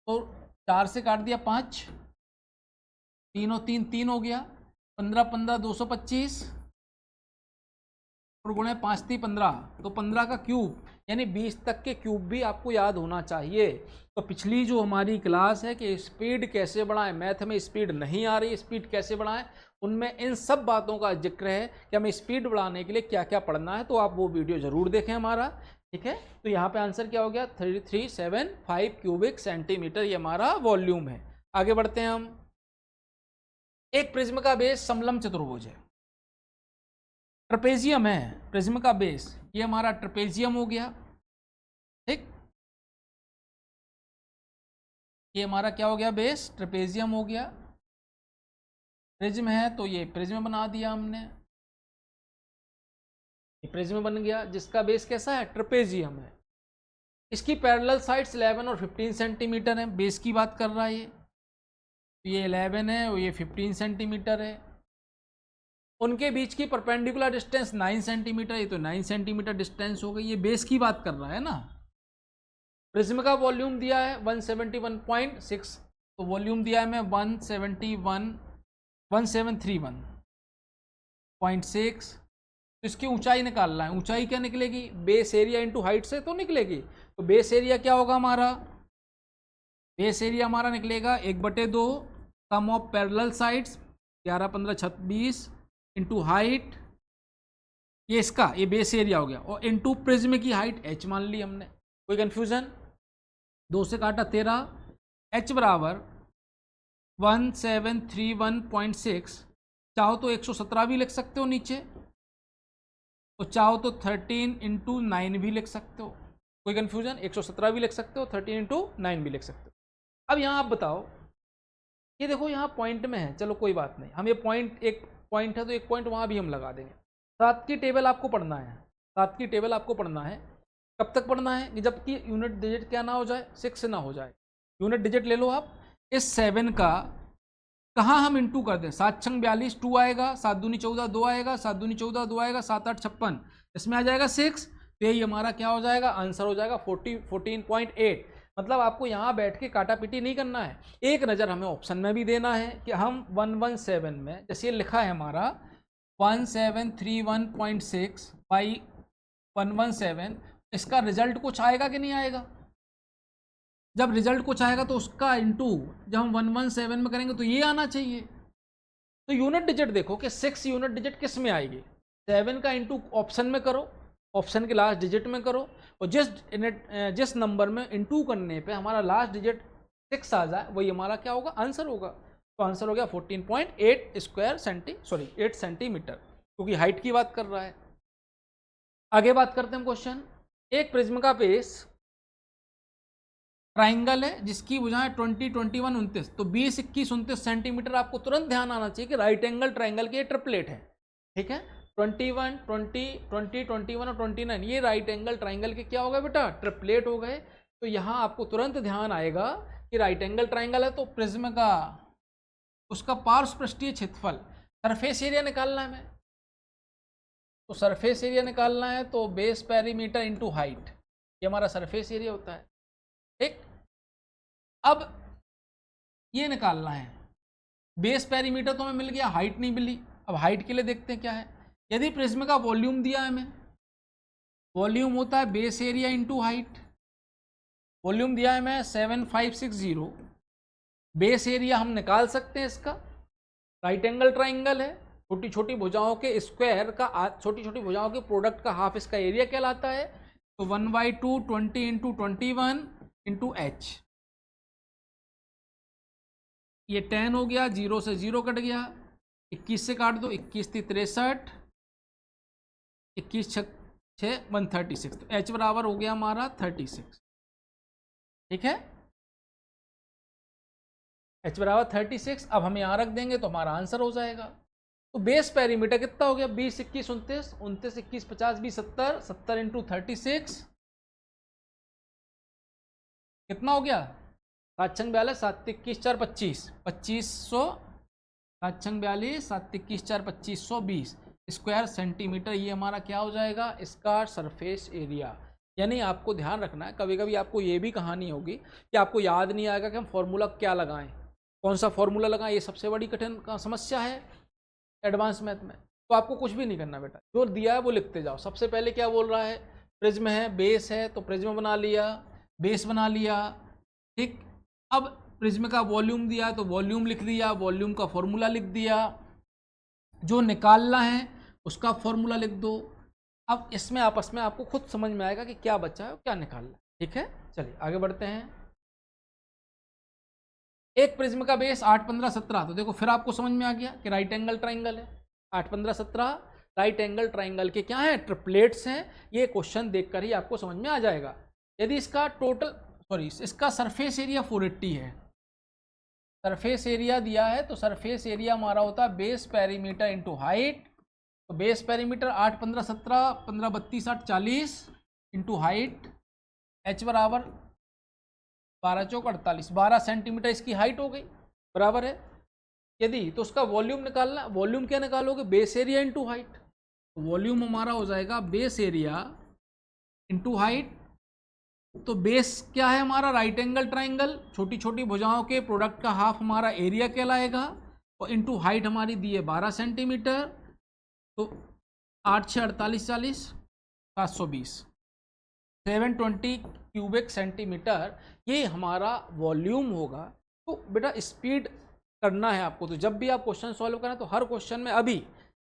A: तो 4 से काट दिया 5, 3 और 3 3 हो गया, 15 15 225 और गुणे 5 3 15, तो 15 का क्यूब, यानी 20 तक के क्यूब भी आपको याद होना चाहिए। तो पिछली जो हमारी क्लास है कि स्पीड कैसे बढ़ाएं, मैथ में स्पीड नहीं आ रही, स्पीड कैसे बढ़ाएं, उनमें इन सब बातों का जिक्र है कि हमें स्पीड बढ़ाने के लिए क्या क्या पढ़ना है, तो आप वो वीडियो ज़रूर देखें हमारा। ठीक है, तो यहाँ पे आंसर क्या हो गया, 3375 क्यूबिक सेंटीमीटर, ये हमारा वॉल्यूम है। आगे बढ़ते हैं हम। एक प्रिज्म का बेस समलंब चतुर्भुज है, ट्रपेजियम है प्रिज्म का बेस, ये हमारा ट्रपेजियम हो गया। ठीक, ये हमारा क्या हो गया, बेस ट्रपेजियम हो गया। प्रिज्म है तो ये प्रिज्म बना दिया हमने, ये प्रिज्म बन गया जिसका बेस कैसा है, ट्रपेजियम है। इसकी पैरेलल साइड्स 11 और 15 सेंटीमीटर है, बेस की बात कर रहा है ये 11 है और ये 15 सेंटीमीटर है। उनके बीच की परपेंडिकुलर डिस्टेंस 9 सेंटीमीटर, ये तो 9 सेंटीमीटर डिस्टेंस हो गई, ये बेस की बात कर रहा है ना। प्रिज्म का वॉल्यूम दिया है 171.6, तो वॉल्यूम दिया है मैं 1731.6, तो इसकी ऊंचाई निकालना है। ऊंचाई क्या निकलेगी, बेस एरिया इंटू हाइट से तो निकलेगी, तो बेस एरिया क्या होगा हमारा, बेस एरिया हमारा निकलेगा 1/2 sum of parallel sides 11 15 26 into height, ये इसका ये बेस एरिया हो गया, और इंटू प्रिज्म की हाइट h मान ली हमने। कोई कंफ्यूजन, 2 से काटा 13, h बराबर 1731.6, चाहो तो 117 भी लिख सकते हो नीचे, तो चाहो तो 13 × 9 भी लिख सकते हो। कोई कंफ्यूजन, 117 भी लिख सकते हो, 13 × 9 भी लिख सकते हो। अब यहाँ आप बताओ, ये देखो यहाँ पॉइंट में है, चलो कोई बात नहीं, हम ये पॉइंट, एक पॉइंट है तो एक पॉइंट वहाँ भी हम लगा देंगे। 7 की टेबल आपको पढ़ना है, 7 की टेबल आपको पढ़ना है, कब तक पढ़ना है कि जब कि यूनिट डिजिट क्या ना हो जाए, 6 ना हो जाए। यूनिट डिजिट ले लो आप, इस 7 का कहाँ हम इंटू कर दें, 7 छंग 42 2 आएगा, 7 दूनी 14 2 आएगा, 7 दूनी 14 2 आएगा, 7 8 56, इसमें आ जाएगा 6, तो यही हमारा क्या हो जाएगा, आंसर हो जाएगा 14.8। मतलब आपको यहाँ बैठ के काटा पीटी नहीं करना है, एक नज़र हमें ऑप्शन में भी देना है कि हम 117 में, जैसे ये लिखा है हमारा 1731.6 बाई 117, इसका रिजल्ट कुछ आएगा कि नहीं आएगा। जब रिजल्ट कुछ आएगा तो उसका इंटू जब हम 117 में करेंगे तो ये आना चाहिए। तो यूनिट डिजिट देखो कि 6 यूनिट डिजिट किस में आएगी, 7 का इंटू ऑप्शन में करो, ऑप्शन के लास्ट डिजिट में करो, और जिस नंबर में इंटू करने पे हमारा लास्ट डिजिट 6 आ जाए वही हमारा क्या होगा, आंसर होगा। तो आंसर हो गया 14.8 स्क्वायर 8 सेंटीमीटर, क्योंकि हाइट की बात कर रहा है। आगे बात करते हैं क्वेश्चन। एक प्रिज्म का बेस ट्राइंगल है जिसकी भुजाएं 20 21 29, तो 20 21 29 सेंटीमीटर। आपको तुरंत ध्यान आना चाहिए कि राइट एंगल ट्राइंगल के ट्रिपलेट है। ठीक है, 21 20 20 21 और 29 ये राइट एंगल ट्राइंगल के क्या हो गए बेटा, ट्रिपलेट हो गए। तो यहाँ आपको तुरंत ध्यान आएगा कि राइट एंगल ट्राइंगल है तो प्रिज्म का उसका पार्श्व पृष्ठीय क्षेत्रफल, सरफेस एरिया निकालना है हमें, तो सरफेस एरिया निकालना है तो बेस पेरीमीटर इंटू हाइट, ये हमारा सरफेस एरिया होता है। ठीक, अब ये निकालना है, बेस पेरीमीटर तो हमें मिल गया, हाइट नहीं मिली। अब हाइट के लिए देखते हैं क्या है। यदि प्रिज्म का वॉल्यूम दिया है हमें, वॉल्यूम होता है base area into height, volume दिया है हमें 7560, बेस एरिया हम निकाल सकते हैं इसका, राइट एंगल ट्राइंगल है, छोटी छोटी भुजाओं के स्क्वायर का, छोटी छोटी भुजाओं के प्रोडक्ट का हाफ इसका एरिया कहलाता है। तो 1/2 20 × 21 इंटू h, ये 10 हो गया, 0 से 0 कट गया, 21 से काट दो, 21 थी 63, 21 6 136, तो h बराबर हो गया हमारा 36। ठीक है, h बराबर 36। अब हम यहाँ रख देंगे तो हमारा आंसर हो जाएगा। तो बेस पेरीमीटर कितना हो गया, 20 21 29, 29 21 50 20 70, 70 इंटू 36 कितना हो गया, 7 छंग 42, 7 21 4 25, 2500, 7 छंग 42, 7 21 4 2520 स्क्वायर सेंटीमीटर। ये हमारा क्या हो जाएगा, इसका सरफेस एरिया। यानी आपको ध्यान रखना है, कभी कभी आपको ये भी कहानी होगी कि आपको याद नहीं आएगा कि हम फॉर्मूला क्या लगाएं, कौन सा फॉर्मूला लगाएं। ये सबसे बड़ी कठिन समस्या है एडवांस मैथ में। तो आपको कुछ भी नहीं करना बेटा, जो दिया है वो लिखते जाओ। सबसे पहले क्या बोल रहा है, प्रिज्म है, बेस है, तो प्रिज्म बना लिया, बेस बना लिया। ठीक, अब प्रिज्म का वॉल्यूम दिया तो वॉल्यूम लिख दिया, वॉल्यूम का फॉर्मूला लिख दिया, जो निकालना है उसका फॉर्मूला लिख दो। अब इसमें आपस में आपको खुद समझ में आएगा कि क्या बचा है और क्या निकालना है। ठीक है, चलिए आगे बढ़ते हैं। एक प्रिज्म का बेस 8 15 17, तो देखो फिर आपको समझ में आ गया कि राइट एंगल ट्राइंगल है। 8 15 17 राइट एंगल ट्राइंगल के क्या है, ट्रिपलेट्स हैं। ये क्वेश्चन देखकर ही आपको समझ में आ जाएगा। यदि इसका टोटल इसका सरफेस एरिया 480 है, सरफेस एरिया दिया है, तो सरफेस एरिया हमारा होता है बेस पेरीमीटर इंटू हाइट। तो base perimeter 8 15 17 15 32 8 40 into height, h बराबर 12 चौक 48, 12 सेंटीमीटर इसकी हाइट हो गई, बराबर है। यदि तो उसका वॉल्यूम निकालना, वॉल्यूम क्या निकालोगे, base area into height. Volume हमारा हो जाएगा बेस एरिया इंटू हाइट। तो बेस क्या है हमारा, राइट एंगल ट्राइंगल, छोटी छोटी भुजाओं के प्रोडक्ट का हाफ हमारा एरिया कहलाएगा, और इंटू हाइट हमारी दी है 12 सेंटीमीटर। तो 8 6 48 40 720, 720 क्यूबिक सेंटीमीटर ये हमारा वॉल्यूम होगा। तो बेटा स्पीड करना है आपको, तो जब भी आप क्वेश्चन सॉल्व करें तो हर क्वेश्चन में, अभी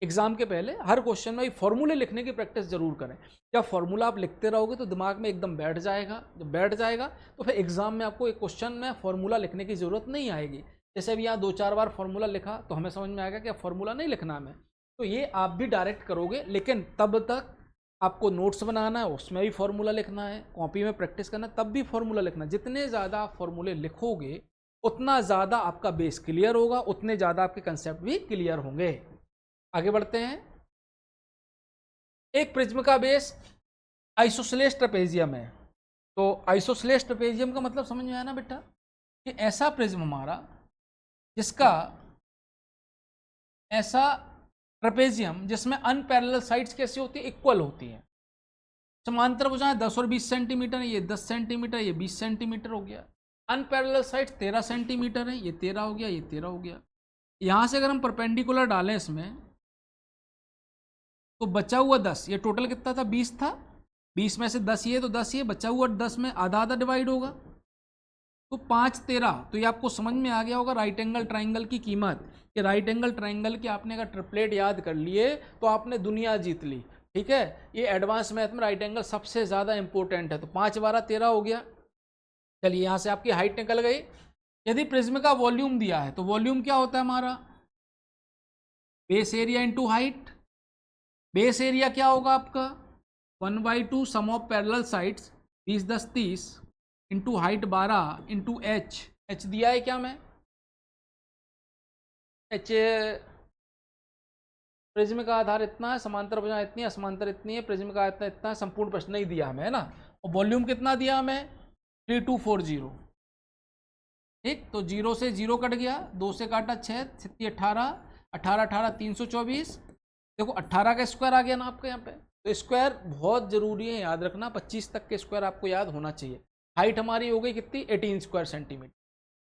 A: एग्जाम के पहले हर क्वेश्चन में फॉर्मूले लिखने की प्रैक्टिस जरूर करें। जब फॉर्मूला आप लिखते रहोगे तो दिमाग में एकदम बैठ जाएगा, जब बैठ जाएगा तो फिर एग्जाम में आपको एक क्वेश्चन में फॉर्मूला लिखने की ज़रूरत नहीं आएगी। जैसे अभी यहाँ 2-4 बार फॉर्मूला लिखा तो हमें समझ में आएगा कि फॉर्मूला नहीं लिखना हमें, तो ये आप भी डायरेक्ट करोगे। लेकिन तब तक आपको नोट्स बनाना है, उसमें भी फॉर्मूला लिखना है, कॉपी में प्रैक्टिस करना है, तब भी फॉर्मूला लिखना। जितने ज़्यादा आप फॉर्मूले लिखोगे उतना ज़्यादा आपका बेस क्लियर होगा, उतने ज़्यादा आपके कंसेप्ट भी क्लियर होंगे। आगे बढ़ते हैं। एक प्रिज्म का बेस आइसोसेलेस ट्रेपेजियम है। तो आइसोसेलेस ट्रेपेजियम का मतलब समझ में आया ना बेटा, कि ऐसा प्रिज्म हमारा जिसका ऐसा ट्रेपेजियम जिसमें अनपैरेलल साइड्स कैसी होती है, इक्वल होती हैं। समांतर भुजाएं 10 और 20 सेंटीमीटर है, ये 10 सेंटीमीटर, ये 20 सेंटीमीटर हो गया। अनपैरेलल साइड्स 13 सेंटीमीटर है, ये 13 हो गया, ये 13 हो गया। यहाँ से अगर हम परपेंडिकुलर डालें इसमें तो बचा हुआ 10, ये टोटल कितना था, 20 था, 20 में से 10 ये तो 10 ये, बचा हुआ 10 में आधा आधा डिवाइड होगा, तो 5 13। तो ये आपको समझ में आ गया होगा राइट एंगल ट्राइंगल की कीमत, कि राइट एंगल ट्राइंगल की आपने अगर ट्रिपलेट याद कर लिए तो आपने दुनिया जीत ली। ठीक है, ये एडवांस मैथ में राइट एंगल सबसे ज़्यादा इंपॉर्टेंट है। तो 5 12 13 हो गया। चलिए यहाँ से आपकी हाइट निकल गई। यदि प्रिज्म का वॉल्यूम दिया है तो वॉल्यूम क्या होता है हमारा, base area into height. Base area क्या होगा आपका 1/2 sum of parallel sides 20 10 30 into height 12 into H दिया है क्या, मैं एच प्रिज्म का आधार इतना है, समांतर भुजा इतनी है, समांतर इतनी है, प्रिज्म का आयतन इतना है, संपूर्ण प्रश्न नहीं दिया हमें, है ना। और वॉल्यूम कितना दिया हमें 3240। ठीक, तो 0 से 0 कट गया, 2 से काटा 6 6 18 18 18 324। देखो 18 का स्क्वायर आ गया ना आपके यहाँ पे। तो स्क्वायर बहुत जरूरी है याद रखना, 25 तक के स्क्वायर आपको याद होना चाहिए। हाइट हमारी हो गई कितनी 18 स्क्वायर सेंटीमीटर।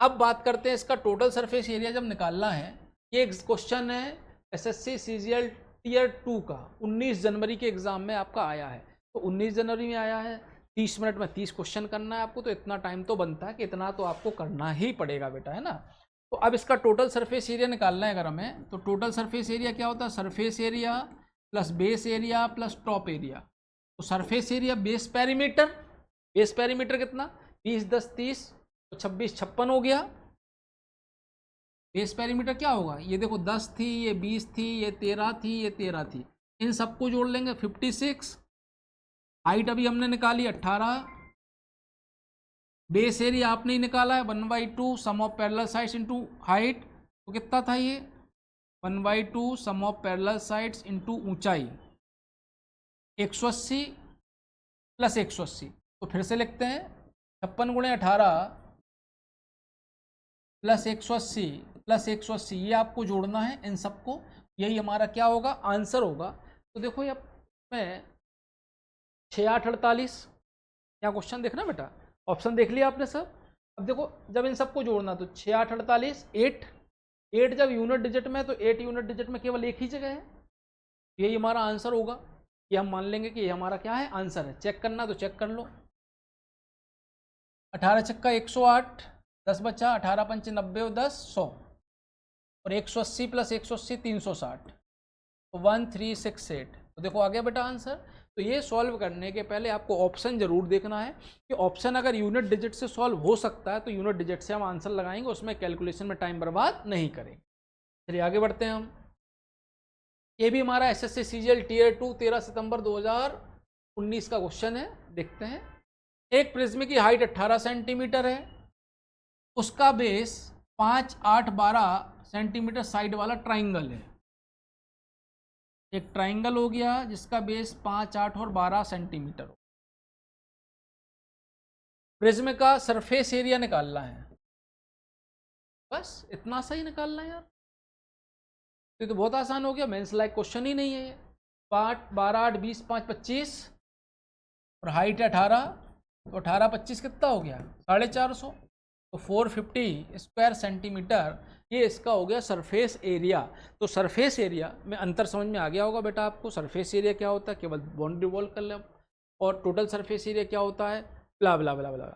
A: अब बात करते हैं इसका टोटल सरफेस एरिया जब निकालना है। ये एक क्वेश्चन है एसएससी सीजीएल टीयर 2 का, 19 जनवरी के एग्जाम में आपका आया है। तो 19 जनवरी में आया है, 30 मिनट में 30 क्वेश्चन करना है आपको, तो इतना टाइम तो बनता है कि इतना तो आपको करना ही पड़ेगा बेटा, है ना। तो अब इसका टोटल सरफेस एरिया निकालना है अगर हमें, तो टोटल सरफेस एरिया क्या होता है, surface area plus base area plus top area. तो सरफेस एरिया बेस पेरीमीटर कितना 20 10 30, तो 26 56 हो गया। बेस पेरीमीटर क्या होगा, ये देखो 10 थी, ये 20 थी, ये 13 थी, ये 13 थी, इन सबको जोड़ लेंगे 56। हाइट अभी हमने निकाली 18, बेस एरिया आपने ही निकाला है 1/2 sum of parallel sides into height, तो कितना था ये 1/2 sum of parallel sides into ऊंचाई 180 प्लस 180। तो फिर से लिखते हैं 56 × 18 प्लस 180 प्लस 180, ये आपको जोड़ना है इन सबको, यही हमारा क्या होगा आंसर होगा। तो देखो ये मैं 6 8 48, क्या क्वेश्चन देखना बेटा, ऑप्शन देख लिया आपने सब। अब देखो जब इन सबको जोड़ना तो 6 8 48, 8 जब यूनिट डिजिट में है तो 8 यूनिट डिजिट में केवल एक ही जगह है, यही हमारा आंसर होगा। ये हम मान लेंगे कि ये हमारा क्या है आंसर है। चेक करना तो चेक कर लो, 18 छक्का 108, 10 बचा, 18 पंच 90 और 10 100, और 180 प्लस 180 360, तो 1368। तो देखो आ गया बेटा आंसर। तो ये सॉल्व करने के पहले आपको ऑप्शन जरूर देखना है कि ऑप्शन अगर यूनिट डिजिट से सॉल्व हो सकता है तो यूनिट डिजिट से हम आंसर लगाएंगे, उसमें कैलकुलेशन में टाइम बर्बाद नहीं करेंगे। चलिए आगे बढ़ते हैं हम। ये भी हमारा एसएससी सीजीएल टियर 2 13 सितंबर 2019 का क्वेश्चन है, देखते हैं। एक प्रिज्म की हाइट 18 सेंटीमीटर है, उसका बेस 5 8 12 सेंटीमीटर साइड वाला ट्राइंगल है। एक ट्राइंगल हो गया जिसका बेस 5 8 और 12 सेंटीमीटर हो। प्रिज्म का सरफेस एरिया निकालना है, बस इतना सा ही निकालना है यार, ये तो बहुत आसान हो गया, मेंस लाइक क्वेश्चन ही नहीं है ये। 5 12 8 20 5 25 और हाइट 18, तो 18 25 कितना हो गया 450, तो 450 स्क्वायर सेंटीमीटर, ये इसका हो गया सरफेस एरिया। तो सरफेस एरिया में अंतर समझ में आ गया होगा बेटा आपको। सरफेस एरिया क्या होता है, केवल बाउंड्री वॉल कर ले, और टोटल सरफेस एरिया क्या होता है, ब्ला ब्ला ब्ला ब्ला।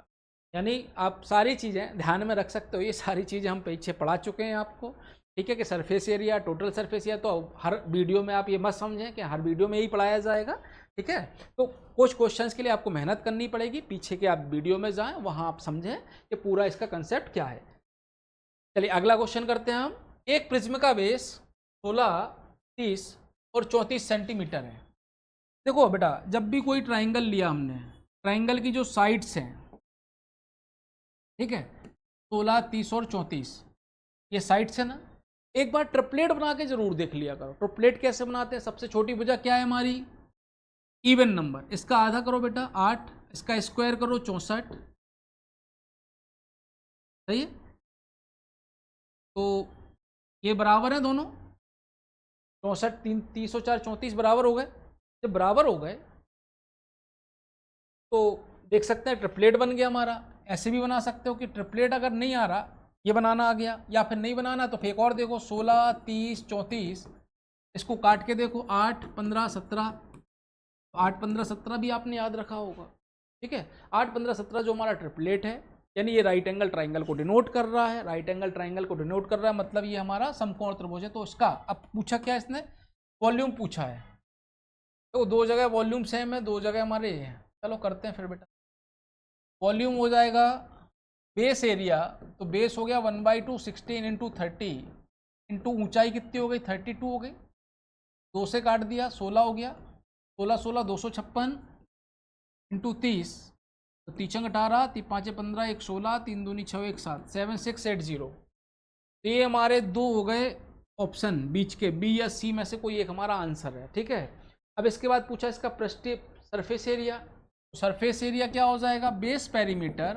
A: यानी आप सारी चीज़ें ध्यान में रख सकते हो, ये सारी चीज़ें हम पीछे पढ़ा चुके हैं आपको, ठीक है। कि surface area total surface area तो हर वीडियो में आप ये मत समझें कि हर वीडियो में ही पढ़ाया जाएगा, ठीक है। तो कुछ क्वेश्चंस के लिए आपको मेहनत करनी पड़ेगी, पीछे के आप वीडियो में जाएं, वहाँ आप समझें कि पूरा इसका कंसेप्ट क्या है। चलिए अगला क्वेश्चन करते हैं हम। एक प्रिज्म का बेस 16 30 और 34 सेंटीमीटर है। देखो बेटा जब भी कोई ट्राइंगल लिया हमने, ट्राइंगल की जो साइड्स हैं, ठीक है, 16 30 और 34 ये साइड्स है ना, एक बार ट्रिपलेट बना के जरूर देख लिया करो। ट्रिपलेट कैसे बनाते हैं, सबसे छोटी भुजा क्या है हमारी, इवन नंबर, इसका आधा करो बेटा 8, इसका स्क्वायर करो 64, सही है। तो ये बराबर है दोनों, 64 3 30 और 4 34 बराबर हो गए। जब बराबर हो गए तो देख सकते हैं ट्रिपलेट बन गया हमारा। ऐसे भी बना सकते हो कि ट्रिपलेट अगर नहीं आ रहा, ये बनाना आ गया, या फिर नहीं बनाना तो फिर एक और देखो 16 30 34, इसको काट के देखो 8 15 17, 8 15 17 भी आपने याद रखा होगा, ठीक है। 8 15 17 जो हमारा ट्रिपलेट है, यानी ये राइट एंगल ट्राइंगल को डिनोट कर रहा है, राइट एंगल ट्राइंगल को डिनोट कर रहा है, मतलब ये हमारा समकोण त्रिभुज है। तो इसका अब पूछा क्या इसने, वॉल्यूम पूछा है। तो दो जगह वॉल्यूम सेम है, दो जगह हमारे ये हैं। चलो करते हैं फिर बेटा। वॉल्यूम हो जाएगा बेस एरिया, तो बेस हो गया 1/2 16 इंटू 30 इंटू ऊंचाई कितनी हो गई 32 हो गई, 2 से काट दिया 16 हो गया, 16 16 256 इंटू 30, तो 3 18 3 5 15 1 16 3 दूनी 6 1 7 7680। तो ये हमारे दो हो गए ऑप्शन बीच के, बी या सी में से कोई एक हमारा आंसर है, ठीक है। अब इसके बाद पूछा इसका पृष्ठीय सरफेस एरिया। तो सरफेस एरिया क्या हो जाएगा, बेस पेरीमीटर,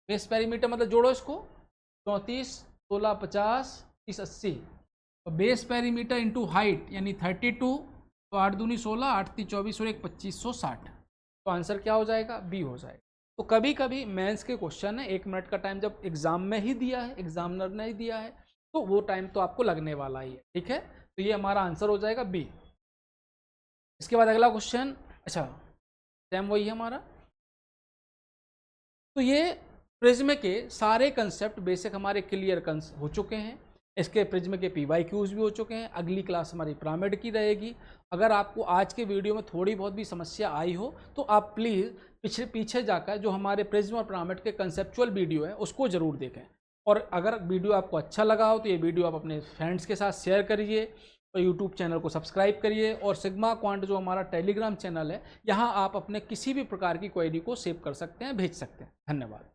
A: बेस पेरीमीटर मतलब जोड़ो इसको 34 16 50 30 80, तो बेस पेरीमीटर इंटू हाइट यानी 32, तो 8 दूनी 16 8 3 24 और 1 2560, तो आंसर क्या हो जाएगा, बी हो जाएगा। तो कभी कभी मेंस के क्वेश्चन है 1 मिनट का टाइम जब एग्जाम में ही दिया है, एग्जामिनर ने ही दिया है, तो वो टाइम तो आपको लगने वाला ही है, ठीक है। तो ये हमारा आंसर हो जाएगा बी। इसके बाद अगला क्वेश्चन, अच्छा सेम वही है हमारा। तो ये प्रिज्म के सारे कंसेप्ट बेसिक हमारे क्लियर हो चुके हैं। इसके प्रिज्म के PYQs भी हो चुके हैं। अगली क्लास हमारी पिरामिड की रहेगी। अगर आपको आज के वीडियो में थोड़ी बहुत भी समस्या आई हो तो आप प्लीज़ पीछे जाकर जो हमारे प्रिज्म और पिरामिड के कंसेप्चुअल वीडियो है उसको ज़रूर देखें। और अगर वीडियो आपको अच्छा लगा हो तो ये वीडियो आप अपने फ्रेंड्स के साथ शेयर करिए और यूट्यूब चैनल को सब्सक्राइब करिए। और सिग्मा क्वांट जो हमारा टेलीग्राम चैनल है, यहाँ आप अपने किसी भी प्रकार की क्वेरी को सेव कर सकते हैं, भेज सकते हैं। धन्यवाद।